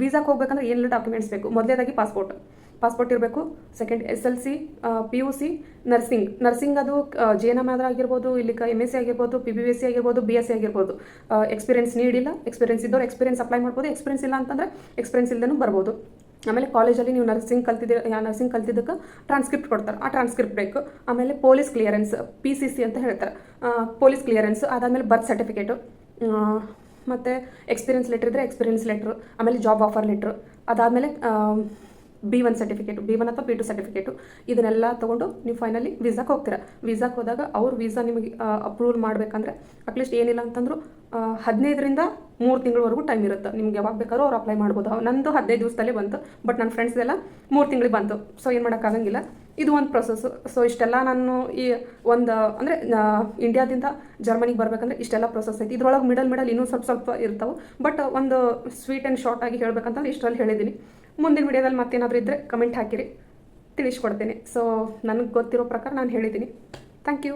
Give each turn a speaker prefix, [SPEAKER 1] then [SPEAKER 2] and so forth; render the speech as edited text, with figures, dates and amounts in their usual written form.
[SPEAKER 1] ವೀಸಾಕ್ಕೆ ಹೋಗ್ಬೇಕಂದ್ರೆ ಏನೆಲ್ಲ ಡಾಕ್ಯುಮೆಂಟ್ಸ್ ಬೇಕು? ಮೊದಲೇದಾಗಿ ಪಾಸ್ಪೋರ್ಟ್ ಇರಬೇಕು. ಸೆಕೆಂಡ್ SLC, PUC, ನರ್ಸಿಂಗ್ ಅದು JNM ಆಗಿರ್ಬೋದು, ಇಲ್ಲಿ MSc ಆಗಿರ್ಬೋದು, PBVC ಆಗಿರ್ಬೋದು, BSc ಆಗಿರ್ಬೋದು. ಎಕ್ಸ್ಪೀರಿಯನ್ಸ್ ನೀಡಿಲ್ಲ, ಎಕ್ಸ್ಪೀರಿಯನ್ಸ್ ಇದ್ದವ್ರು ಎಕ್ಸ್ಪೀರಿಯನ್ಸ್ ಅಪ್ಲೈ ಮಾಡ್ಬೋದು. ಎಕ್ಸ್ಪೀರಿಯನ್ಸ್ ಇಲ್ಲ ಅಂತಂದರೆ ಎಕ್ಸ್ಪೀರಿಯನ್ಸ್ ಇಲ್ಲದೇ ಬರ್ಬೋದು. ಆಮೇಲೆ ಕಾಲೇಜಲ್ಲಿ ನೀವು ನರ್ಸಿಂಗ್ ಕಲ್ತಿದ್ದಕ್ಕೆ ಟ್ರಾನ್ಸ್ಕ್ರಿಪ್ಟ್ ಕೊಡ್ತಾರೆ, ಆ ಟ್ರಾನ್ಸ್ಕ್ರಿಪ್ಟ್ ಬೇಕು. ಆಮೇಲೆ ಪೊಲೀಸ್ ಕ್ಲಿಯರೆನ್ಸ್, PCC ಅಂತ ಹೇಳ್ತಾರೆ, ಪೊಲೀಸ್ ಕ್ಲಿಯರೆನ್ಸ್. ಅದಾದಮೇಲೆ ಬರ್ತ್ ಸರ್ಟಿಫಿಕೇಟು, ಮತ್ತು ಎಕ್ಸ್ಪೀರಿಯನ್ಸ್ ಲೆಟ್ರ್ ಇದ್ದರೆ ಎಕ್ಸ್ಪೀರಿಯನ್ಸ್ ಲೆಟ್ರು, ಆಮೇಲೆ ಜಾಬ್ ಆಫರ್ ಲೆಟ್ರು. ಅದಾದಮೇಲೆ B1 ಸರ್ಟಿಫಿಕೇಟು, B1 ಅಥವಾ P2 ಸರ್ಟಿಫಿಕೇಟು. ಇದನ್ನೆಲ್ಲ ತೊಗೊಂಡು ನೀವು ಫೈನಲಿ ವೀಸಾಕ್ಕೆ ಹೋಗ್ತೀರಾ. ವೀಸಾಕ್ಕೆ ಹೋದಾಗ ಅವ್ರು ವೀಸಾ ನಿಮಗೆ ಅಪ್ರೂವಲ್ ಮಾಡಬೇಕಂದ್ರೆ ಅಟ್ಲೀಸ್ಟ್ ಏನಿಲ್ಲ ಅಂತಂದ್ರು 15ರಿಂದ 3 ತಿಂಗಳವರೆಗೂ ಟೈಮ್ ಇರುತ್ತೆ. ನಿಮ್ಗೆ ಯಾವಾಗ ಬೇಕಾದ್ರೂ ಅವ್ರು ಅಪ್ಲೈ ಮಾಡ್ಬೋದು. ನಂದು 15 ದಿವಸದಲ್ಲೇ ಬಂತು, ಬಟ್ ನನ್ನ ಫ್ರೆಂಡ್ಸ್ದೆಲ್ಲ 3 ತಿಂಗಳಿಗೆ ಬಂತು. ಸೊ ಏನು ಮಾಡೋಕ್ಕಾಗಂಗಿಲ್ಲ, ಇದು ಒಂದು ಪ್ರೊಸೆಸ್ಸು. ಸೊ ಇಷ್ಟೆಲ್ಲ ನಾನು ಈ ಅಂದರೆ ಇಂಡಿಯಾದಿಂದ ಜರ್ಮನಿಗೆ ಬರಬೇಕಂದ್ರೆ ಇಷ್ಟೆಲ್ಲ ಪ್ರೊಸೆಸ್ ಐತಿ. ಇದ್ರೊಳಗೆ ಮಿಡಲ್ ಇನ್ನೂ ಸ್ವಲ್ಪ ಇರ್ತಾವೆ, ಬಟ್ ಒಂದು ಸ್ವೀಟ್ ಆ್ಯಂಡ್ ಶಾರ್ಟ್ ಆಗಿ ಹೇಳ್ಬೇಕಂತಂದ್ರೆ ಇಷ್ಟರಲ್ಲಿ ಹೇಳಿದ್ದೀನಿ. ಮುಂದಿನ ವಿಡಿಯೋದಲ್ಲಿ ಮತ್ತೇನಾದರೂ ಇದ್ದರೆ ಕಮೆಂಟ್ ಹಾಕಿರಿ, ತಿಳಿಸ್ಕೊಡ್ತೇನೆ. ಸೊ ನನಗೆ ಗೊತ್ತಿರೋ ಪ್ರಕಾರ ನಾನು ಹೇಳಿದ್ದೀನಿ. Thank you.